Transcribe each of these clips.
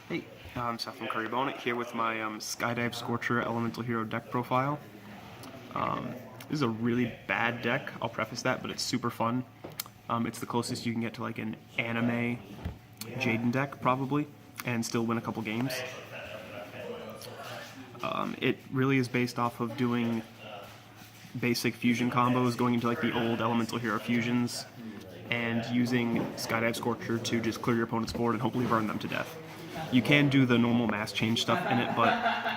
Hey, I'm Seth from Curry Bonnet here with my Skydive Scorcher Elemental Hero deck profile. This is a really bad deck, I'll preface that, but it's super fun. It's the closest you can get to like an anime Jaden deck, probably, and still win a couple games. It really is based off of doing basic fusion combos, going into like the old Elemental Hero fusions, and using Skydive Scorcher to just clear your opponent's board and hopefully burn them to death. You can do the normal mass change stuff in it, but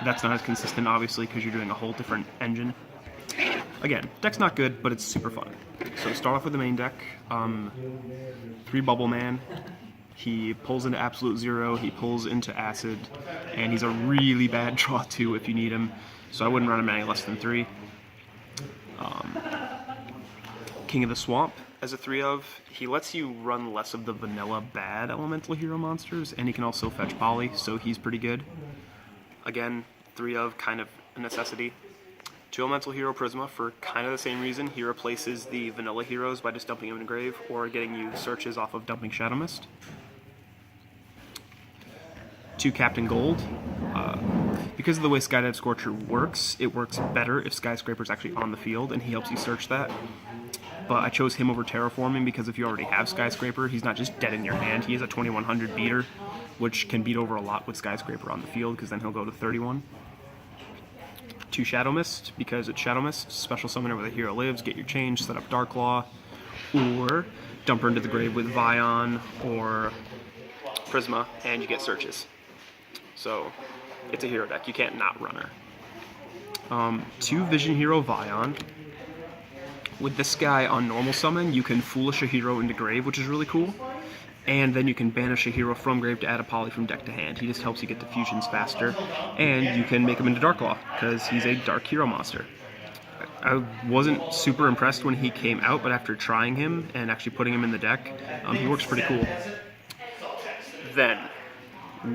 that's not as consistent, obviously, because you're doing a whole different engine. Again, deck's not good, but it's super fun. So start off with the main deck. 3 Bubble Man. He pulls into Absolute Zero, he pulls into Acid, and he's a really bad draw too if you need him, so I wouldn't run him any less than 3. King of the Swamp as a 3-of. He lets you run less of the vanilla bad Elemental Hero monsters, and he can also fetch Poly, so he's pretty good. Again, 3-of, kind of a necessity. 2 Elemental Hero Prisma for kind of the same reason. He replaces the vanilla heroes by just dumping them in a grave, or getting you searches off of dumping Shadow Mist. 2 Captain Gold. Because of the way Skydive Scorcher works, it works better if Skyscraper's actually on the field, and he helps you search that. But I chose him over Terraforming because if you already have Skyscraper, he's not just dead in your hand. He is a 2100 beater, which can beat over a lot with Skyscraper on the field, because then he'll go to 31. 2 Shadow Mist, because it's Shadow Mist, special summon where the hero lives, get your change, set up Dark Claw, or dump her into the grave with Vion or Prisma, and you get searches. So it's a hero deck, you can't not run her. 2 Vision Hero Vion. With this guy on normal summon, you can Foolish a hero into grave, which is really cool. And then you can banish a hero from grave to add a Poly from deck to hand. He just helps you get to fusions faster. And you can make him into Dark Claw, because he's a dark hero monster. I wasn't super impressed when he came out, but after trying him and actually putting him in the deck, he works pretty cool. Then,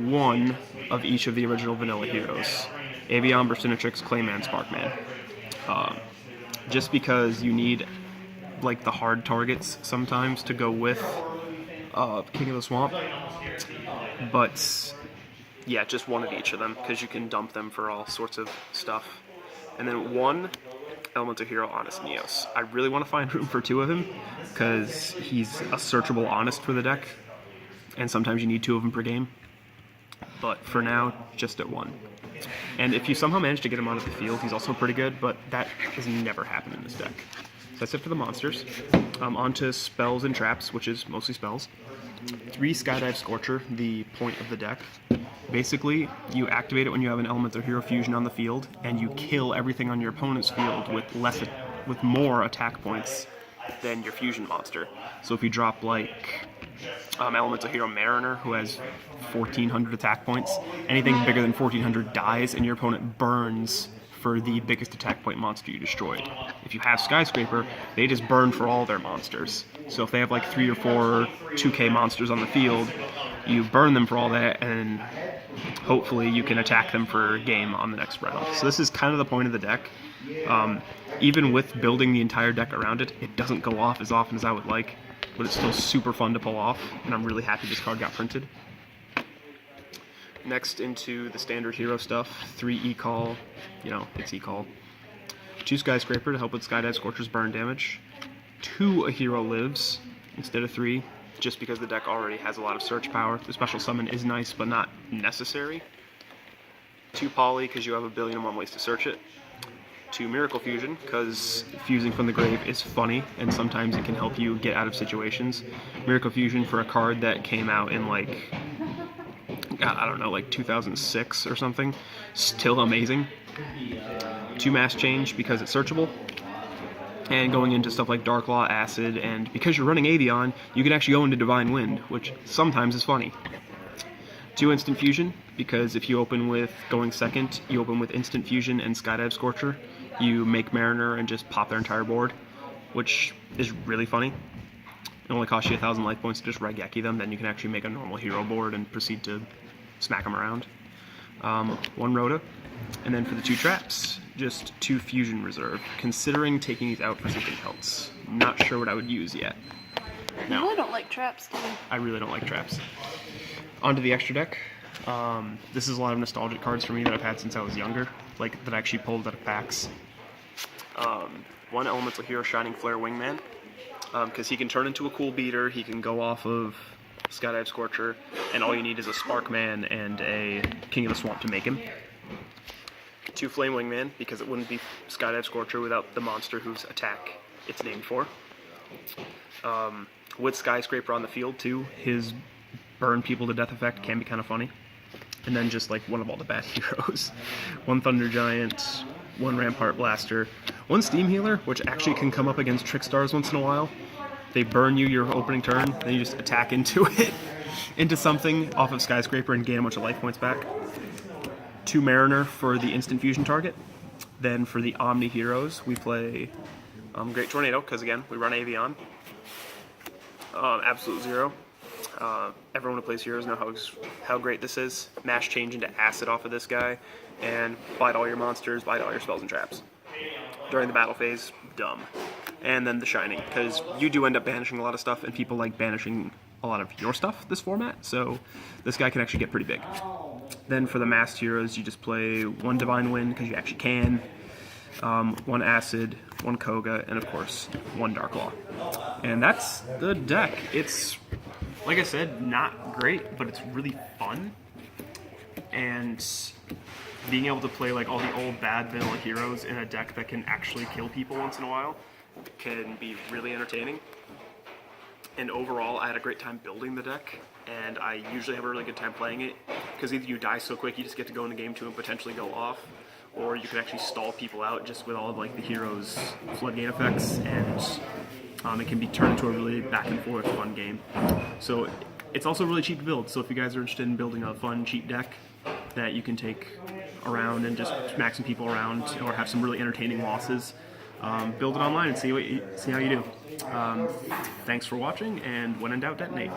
1 of each of the original vanilla heroes. Avion, Burstinatrix, Clayman, Sparkman. Just because you need like the hard targets sometimes to go with King of the Swamp. But yeah, just 1 of each of them, because you can dump them for all sorts of stuff. And then 1 Elemental Hero Honest Neos. I really want to find room for 2 of him, because he's a searchable Honest for the deck, and sometimes you need 2 of them per game. But for now, just at 1. And if you somehow manage to get him onto the field, he's also pretty good, but that has never happened in this deck. So that's it for the monsters. Onto spells and traps, which is mostly spells. 3 Skydive Scorcher, the point of the deck. Basically, you activate it when you have an Elemental Hero Fusion on the field, and you kill everything on your opponent's field with more attack points than your fusion monster. So if you drop like Elemental Hero Mariner, who has 1400 attack points, anything bigger than 1400 dies, and your opponent burns for the biggest attack point monster you destroyed. If you have Skyscraper, they just burn for all their monsters. So if they have like 3 or 4 2k monsters on the field, you burn them for all that, and hopefully you can attack them for a game on the next round. So this is kind of the point of the deck. Even with building the entire deck around it, it doesn't go off as often as I would like, but it's still super fun to pull off, and I'm really happy this card got printed. Next, into the standard hero stuff. 3 E-Call, it's E-Call. 2 Skyscraper to help with Skydive Scorcher's burn damage. 2 A Hero Lives instead of 3, just because the deck already has a lot of search power. The special summon is nice, but not necessary. 2 Poly, because you have 1,000,000,001 ways to search it. 2 Miracle Fusion, because fusing from the grave is funny, and sometimes it can help you get out of situations. Miracle Fusion for a card that came out in like, I don't know, like 2006 or something. Still amazing. 2 Mass Change, because it's searchable. And going into stuff like Dark Law, Acid, and because you're running Avion, you can actually go into Divine Wind, which sometimes is funny. 2 Instant Fusion, because if you open with going second, you open with Instant Fusion and Skydive Scorcher. You make Mariner and just pop their entire board, which is really funny. It only costs you 1,000 life points to just Raigeki them, then you can actually make a normal hero board and proceed to smack them around. 1 Rhoda. And then for the 2 traps, just 2 Fusion Reserve, considering taking these out for something else. Not sure what I would use yet. No. You really don't like traps, do you? I really don't like traps. Onto the extra deck. This is a lot of nostalgic cards for me that I've had since I was younger, like that I actually pulled out of packs. One Elemental Hero Shining Flare Wingman, because he can turn into a cool beater, he can go off of Skydive Scorcher, and all you need is a Sparkman and a King of the Swamp to make him. 2 Flame Wingman, because it wouldn't be Skydive Scorcher without the monster whose attack it's named for. With Skyscraper on the field too, his burn people to death effect can be kind of funny. And then just like one of all the bad heroes. 1 Thunder Giant, 1 Rampart Blaster, 1 Steam Healer, which actually can come up against Trickstars once in a while. They burn you your opening turn, then you just attack into it, into something off of Skyscraper and gain a bunch of life points back. 2 Mariner for the instant fusion target. Then for the Omni heroes, we play Great Tornado, because again, we run Avion. Absolute Zero. Everyone who plays heroes knows how great this is. Mash change into acid off of this guy, and bite all your monsters, bite all your spells and traps. During the battle phase, dumb. And then the Shining, because you do end up banishing a lot of stuff, and people like banishing a lot of your stuff this format, so this guy can actually get pretty big. Then for the masked heroes, you just play 1 Divine Wind, because you actually can, 1 Acid, 1 Koga, and of course, 1 Dark Law. And that's the deck. It's, like I said, not great, but it's really fun. And being able to play like all the old bad vanilla heroes in a deck that can actually kill people once in a while can be really entertaining. And overall, I had a great time building the deck, and I usually have a really good time playing it, because either you die so quick you just get to go into game 2 and potentially go off, or you can actually stall people out just with all of like the heroes' floodgate effects, and it can be turned into a really back and forth fun game. So it's also really cheap to build, so if you guys are interested in building a fun, cheap deck that you can take around and just smack some people around, or have some really entertaining losses, build it online and see how you do. Thanks for watching, and when in doubt, detonate.